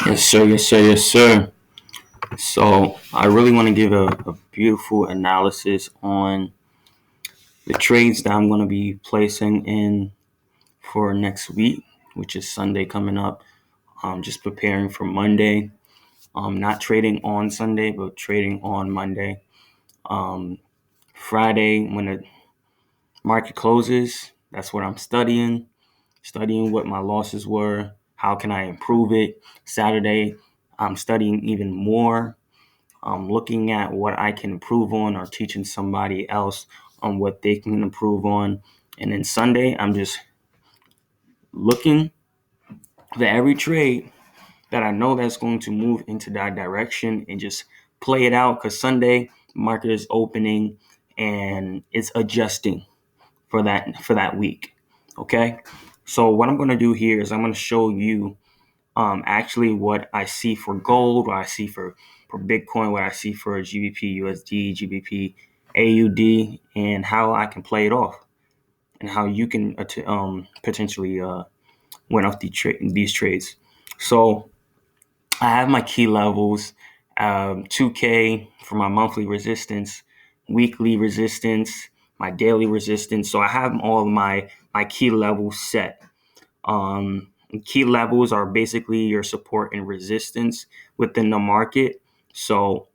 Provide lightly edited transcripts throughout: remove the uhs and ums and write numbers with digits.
Yes, sir. Yes, sir. Yes, sir. So I really want to give a beautiful analysis on the trades that I'm going to be placing in for next week, which is Sunday coming up. Just preparing for Monday. Not trading on Sunday, but trading on Monday. Um, Friday, when the market closes, that's what I'm studying what my losses were. How can I improve it? Saturday, I'm studying even more, looking at what I can improve on or teaching somebody else on what they can improve on. And then Sunday, I'm just looking for every trade that I know that's going to move into that direction and just play it out, because Sunday market is opening and it's adjusting for that week. Okay. So what I'm going to do here is I'm going to show you actually what I see for gold, what I see for Bitcoin, what I see for GBP USD, GBP AUD, and how I can play it off, and how you can potentially win off these trades. So I have my key levels, 2K for my monthly resistance, weekly resistance, my daily resistance. So I have all of my key levels set. Um, Key levels are basically your support and resistance within the market. So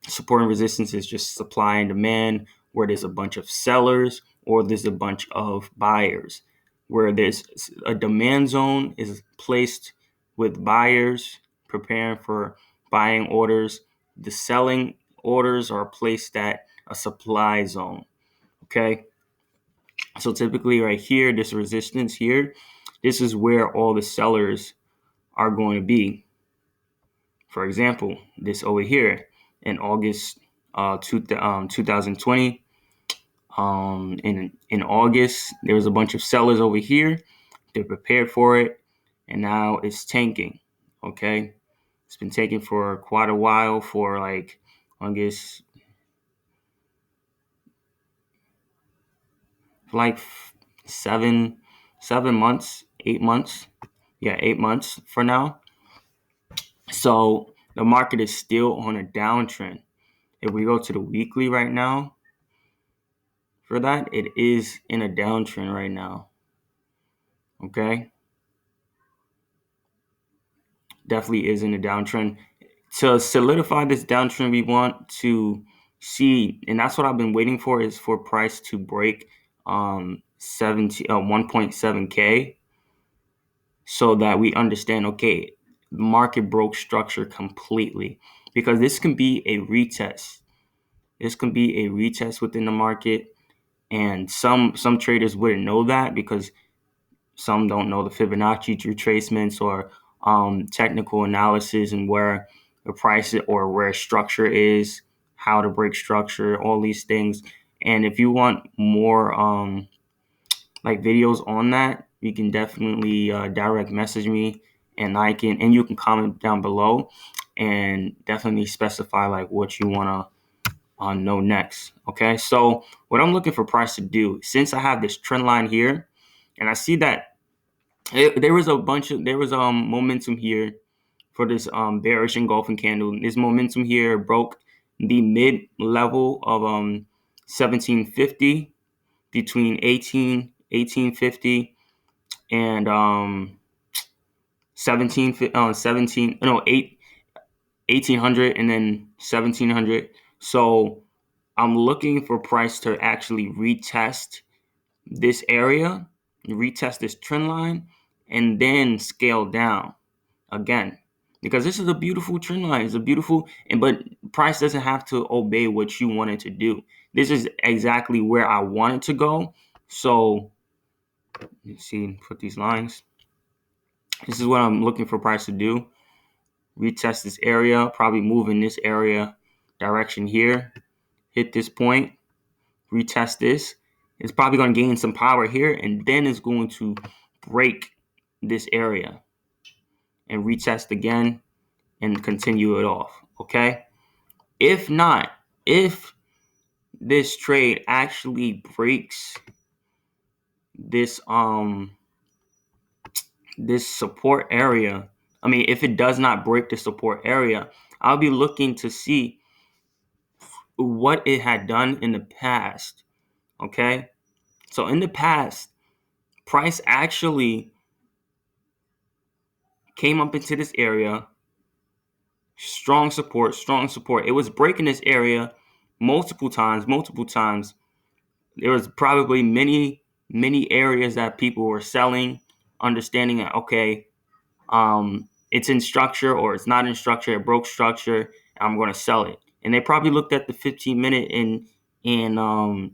support and resistance is just supply and demand, where there's a bunch of sellers or there's a bunch of buyers. Where there's a demand zone is placed with buyers preparing for buying orders. The selling orders are placed at a supply zone. Okay. So typically right here, this resistance here, this is where all the sellers are going to be. For example, this over here in August 2020, in August, there was a bunch of sellers over here. They're prepared for it, and now it's tanking. Okay, it's been taking for quite a while, for like, I guess, like 7 months, 8 months. Yeah, 8 months for now. So the market is still on a downtrend. If we go to the weekly right now, for that, it is in a downtrend right now. Okay, definitely is in a downtrend. To solidify this downtrend, we want to see, and that's what I've been waiting for, is for price to break 1.7K, so that we understand, okay, the market broke structure completely, because this can be a retest. This can be a retest within the market, and some traders wouldn't know that, because some don't know the Fibonacci retracements or technical analysis, and where the price or where structure is, how to break structure, all these things. And if you want more like videos on that, you can definitely direct message me, and you can comment down below and definitely specify like what you want to know next. Okay, so what I'm looking for price to do, since I have this trend line here, and I see that there was momentum here for this bearish engulfing candle. This momentum here broke the mid level of 1750, between 1850 and 17 no 8 1800, and then 1700. So I'm looking for price to actually retest this area, retest this trend line, and then scale down again, because this is a beautiful trend line. It's a beautiful, but price doesn't have to obey what you want it to do. This is exactly where I want it to go. So you see, put these lines. This is what I'm looking for price to do. Retest this area, probably move in this area direction here, hit this point, retest this. It's probably going to gain some power here, and then it's going to break this area and retest again and continue it off. Okay. If not, if this trade actually breaks this this support area if it does not break the support area, I'll be looking to see what it had done in the past. Okay, so in the past, price actually came up into this area, strong support, strong support. It was breaking this area multiple times. There was probably many areas that people were selling, understanding that, okay, it's in structure or it's not in structure. It broke structure. I'm going to sell it. And they probably looked at the 15-minute and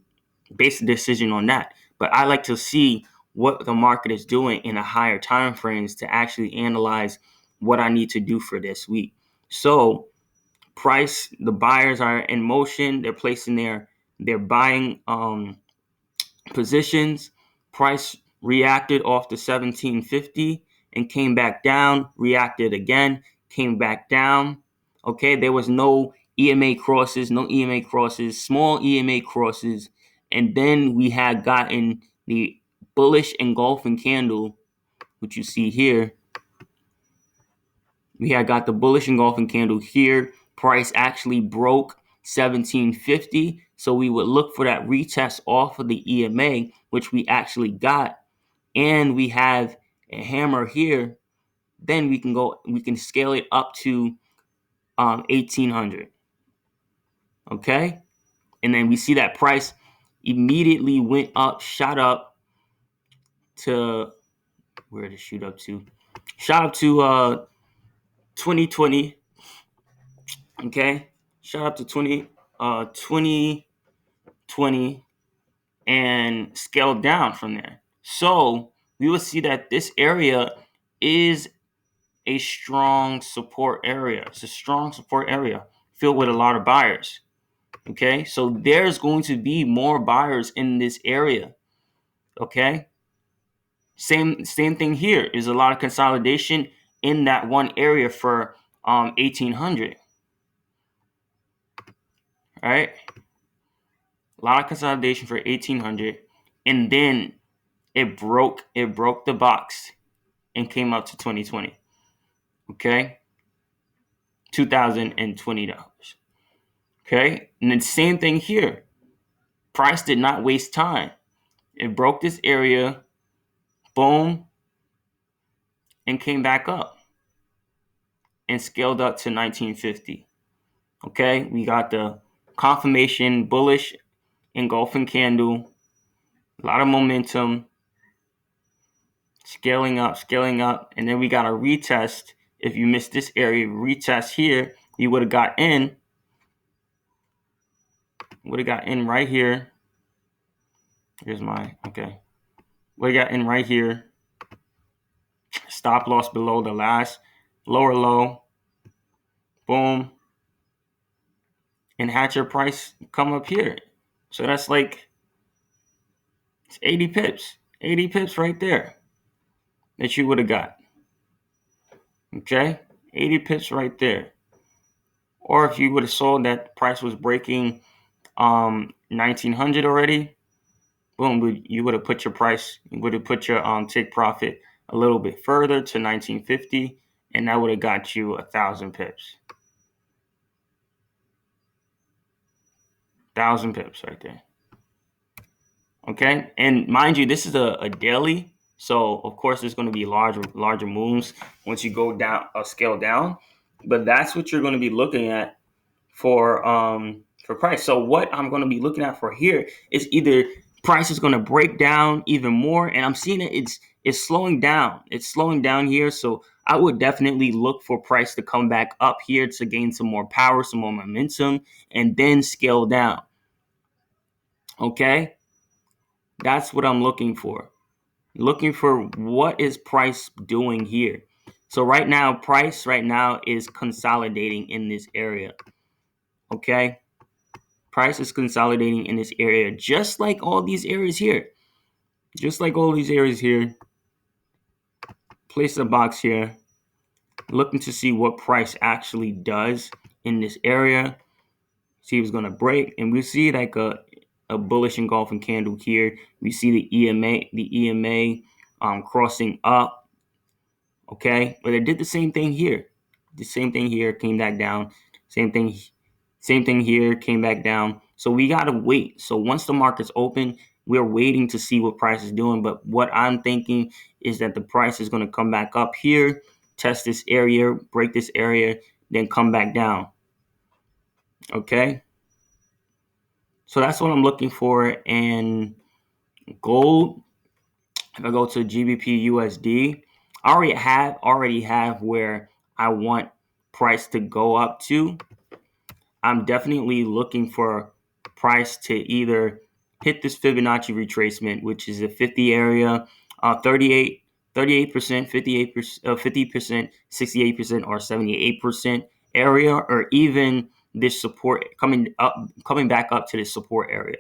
based a decision on that. But I like to see what the market is doing in a higher time frames to actually analyze what I need to do for this week. So price, the buyers are in motion. They're placing their buying positions. Price reacted off the 1750 and came back down, reacted again, came back down. Okay, there was no EMA crosses, small EMA crosses. And then we had gotten the bullish engulfing candle, which you see here. We had got the bullish engulfing candle here. Price actually broke 1750. So we would look for that retest off of the EMA, which we actually got. And we have a hammer here. Then we can scale it up to 1800. Okay. And then we see that price immediately went up, shot up to, where did it shoot up to? Shot up to 2020. Okay. Shot up to 2020 and scaled down from there. So we will see that this area is a strong support area. It's a strong support area filled with a lot of buyers. Okay, so there's going to be more buyers in this area. Okay, same thing here. Is a lot of consolidation in that one area for 1800. All right, a lot of consolidation for 1800, and then it broke the box and came up to 2020. Okay, $2,020. Okay, and then same thing here. Price did not waste time. It broke this area, boom, and came back up and scaled up to 1950. Okay, we got the confirmation bullish engulfing candle, a lot of momentum, scaling up, and then we got a retest. If you missed this area, retest here, you would have got in right here. Here's my, okay. We got in right here. Stop loss below the last lower low. Boom. And had your price come up here. So that's like, it's 80 pips. 80 pips right there that you would have got. Okay? 80 pips right there. Or if you would have saw that price was breaking 1900 already, boom, you would have put your price, you would have put your take profit a little bit further to 1950, and that would have got you 1,000 pips. 1,000 pips right there. Okay, and mind you, this is a daily, so of course there's going to be larger moves once you go down, scale down, but that's what you're going to be looking at for price. So what I'm going to be looking at for here is either price is going to break down even more, and I'm seeing it's slowing down. It's slowing down here, so I would definitely look for price to come back up here to gain some more power, some more momentum, and then scale down. Okay, that's what I'm looking for. Looking for what is price doing here. So right now, price is consolidating in this area. Okay. Price is consolidating in this area, just like all these areas here. Just like all these areas here. Place a box here. Looking to see what price actually does in this area. See if it's going to break. And we see like a bullish engulfing candle here. We see the EMA crossing up. Okay, but it did the same thing here. The same thing here, came back down. Same thing here, came back down. So we gotta wait. So once the market's open, we're waiting to see what price is doing. But what I'm thinking is that the price is gonna come back up here, test this area, break this area, then come back down. Okay. So that's what I'm looking for. And gold, if I go to GBP USD, I already have where I want price to go up to. I'm definitely looking for price to either hit this Fibonacci retracement, which is a 50 area, 38%, 58%, 50%, 68%, or 78% area, or even this support coming back up to this support area.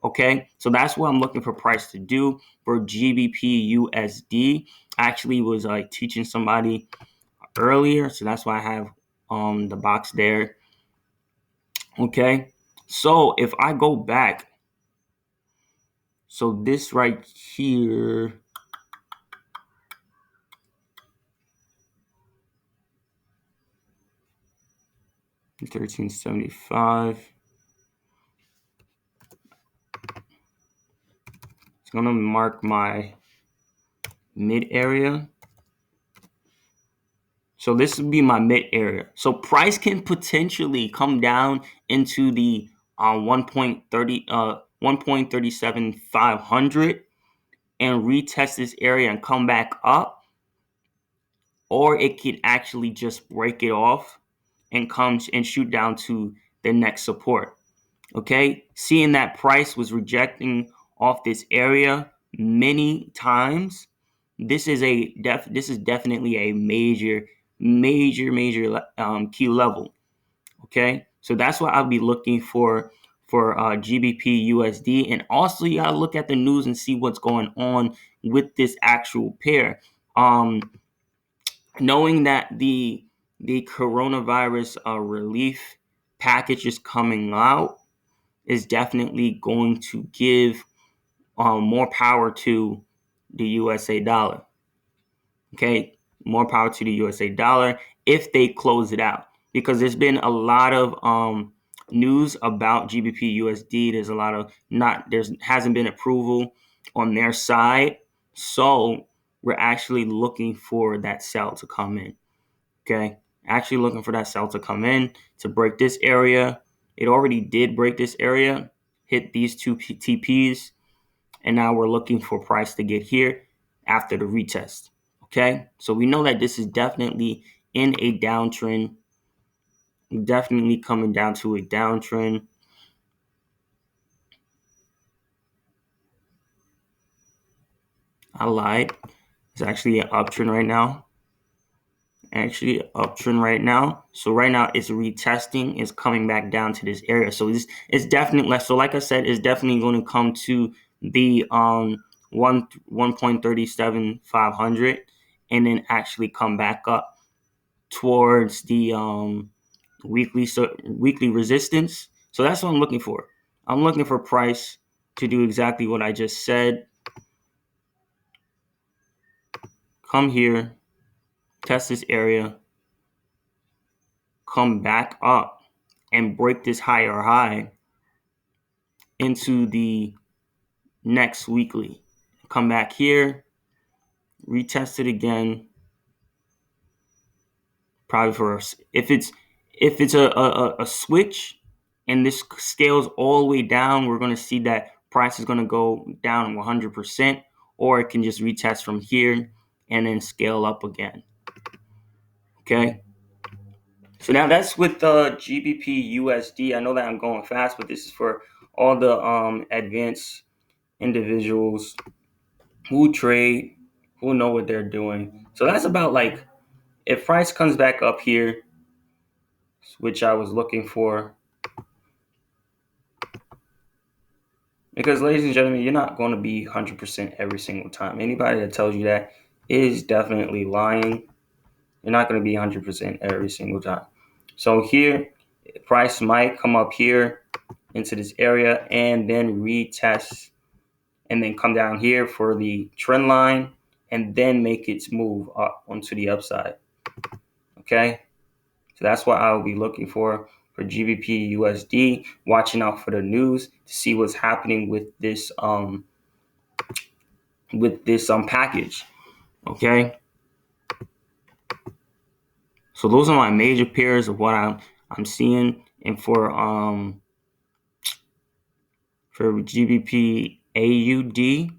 Okay, so that's what I'm looking for price to do for GBP USD. I actually was teaching somebody earlier, so that's why I have the box there. Okay, so if I go back, so this right here, $13.75. It's gonna mark my mid area. So this would be my mid area. So price can potentially come down into the 1.37500 and retest this area and come back up, or it could actually just break it off and come and shoot down to the next support. Okay, seeing that price was rejecting off this area many times, this is definitely a major key level. Okay, so that's what I'll be looking for GBP USD, and also you gotta look at the news and see what's going on with this actual pair. Knowing that the coronavirus relief package is coming out is definitely going to give more power to the USA dollar. Okay, more power to the USA dollar if they close it out, because there's been a lot of news about GBP USD. There's a lot of hasn't been approval on their side, so we're actually looking for that sell to come in. Okay, actually looking for that sell to come in to break this area. It already did break this area, hit these two TPs, and now we're looking for price to get here after the retest. Okay, so we know that this is definitely in a downtrend, definitely coming down to a downtrend. I lied. It's actually an uptrend right now. So right now it's retesting, it's coming back down to this area. So it's definitely, so like I said, it's definitely going to come to the 1.37500 and then actually come back up towards the weekly resistance. So that's what I'm looking for. I'm looking for price to do exactly what I just said. Come here, test this area, come back up and break this higher high into the next weekly. Come back here, retest it again. Probably for us, if it's a switch and this scales all the way down, we're going to see that price is going to go down 100%, or it can just retest from here and then scale up again. Okay. So now that's with the GBP USD. I know that I'm going fast, but this is for all the advanced individuals who trade, who know what they're doing. So that's about, like, if price comes back up here, which I was looking for, because, ladies and gentlemen, you're not going to be 100% every single time. Anybody that tells you that is definitely lying. You're not going to be 100% every single time. So here, price might come up here into this area and then retest and then come down here for the trend line and then make its move up onto the upside. Okay, so that's what I will be looking for GBP USD. Watching out for the news to see what's happening with this package. Okay, so those are my major pairs of what I'm seeing, and for GBP AUD,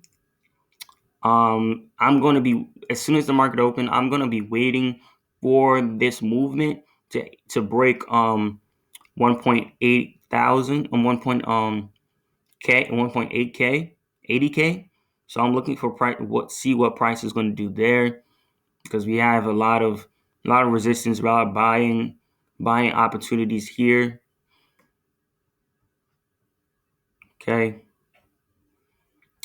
I'm going to be, as soon as the market open, I'm going to be waiting for this movement to break 1.8 thousand and 1.8k 80k. So I'm looking for see what price is going to do there, because we have a lot of resistance, a lot of buying opportunities here. Okay,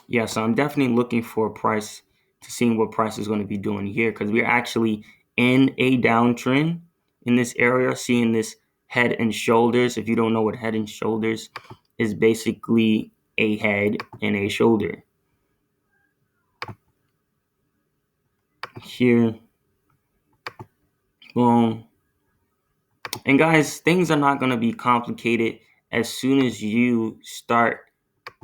yeah, so I'm definitely looking for a price, to seeing what price is going to be doing here, because we're actually in a downtrend in this area, seeing this head and shoulders. If you don't know what head and shoulders is, basically a head and a shoulder. Here, boom. And guys, things are not going to be complicated as soon as you start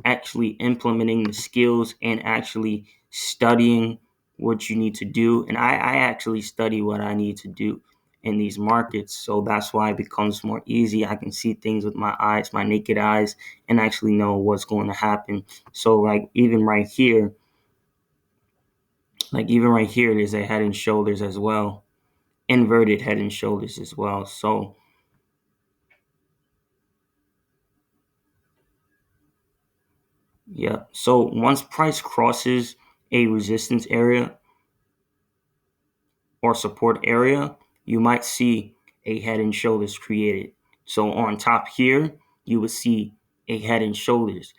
actually implementing the skills and actually studying what you need to do. And I actually study what I need to do in these markets, so that's why it becomes more easy. I can see things with my eyes, my naked eyes, and actually know what's going to happen. So like even right here, there's a head and shoulders as well, inverted head and shoulders as well. So yeah, so once price crosses a resistance area or support area, you might see a head and shoulders created. So on top here, you would see a head and shoulders.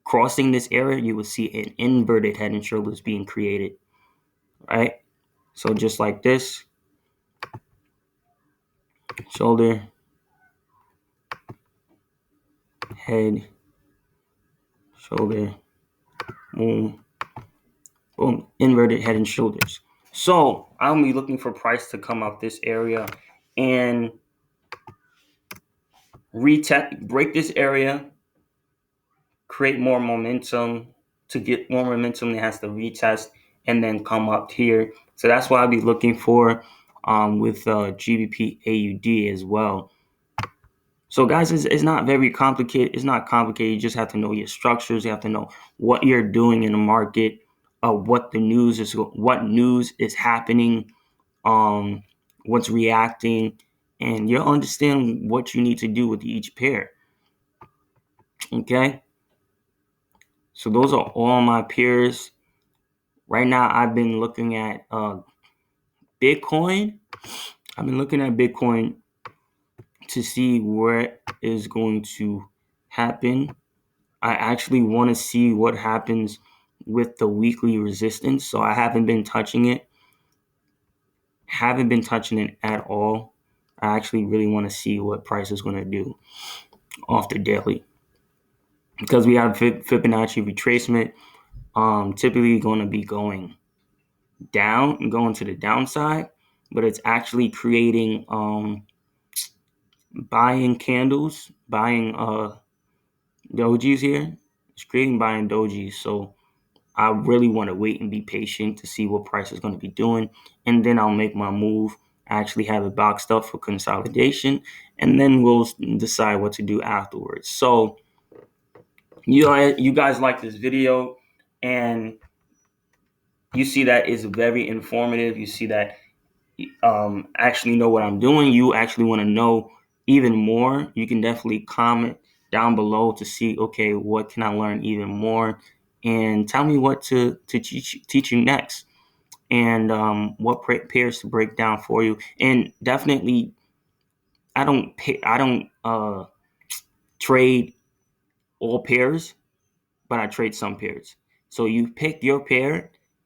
Crossing this area, you would see an inverted head and shoulders being created, right? So just like this, shoulder, head, shoulder, boom, boom, inverted head and shoulders. So I'll be looking for price to come out this area and break this area, create more momentum. To get more momentum, it has to retest and then come up here. So that's what I'll be looking for with GBP AUD as well. So guys, it's not very complicated. It's not complicated. You just have to know your structures. You have to know what you're doing in the market, what news is happening, what's reacting, and you'll understand what you need to do with each pair. Okay, so those are all my pairs. Right now, I've been looking at Bitcoin. I've been looking at Bitcoin to see where is going to happen. I actually want to see what happens with the weekly resistance. So I haven't been touching it. At all. I actually really want to see what price is going to do off the daily, because we have Fibonacci retracement. Typically going to be going down and going to the downside, but it's actually creating buying candles, buying dojis here. It's creating buying dojis. So I really want to wait and be patient to see what price is going to be doing, and then I'll make my move. I actually have it boxed up for consolidation, and then we'll decide what to do afterwards. So you guys like this video, and you see that it's very informative. You see that actually know what I'm doing. You actually want to know even more. You can definitely comment down below to see, okay, what can I learn even more, and tell me what to teach you next, and what pairs to break down for you. And definitely, I don't trade all pairs, but I trade some pairs. So you pick your pair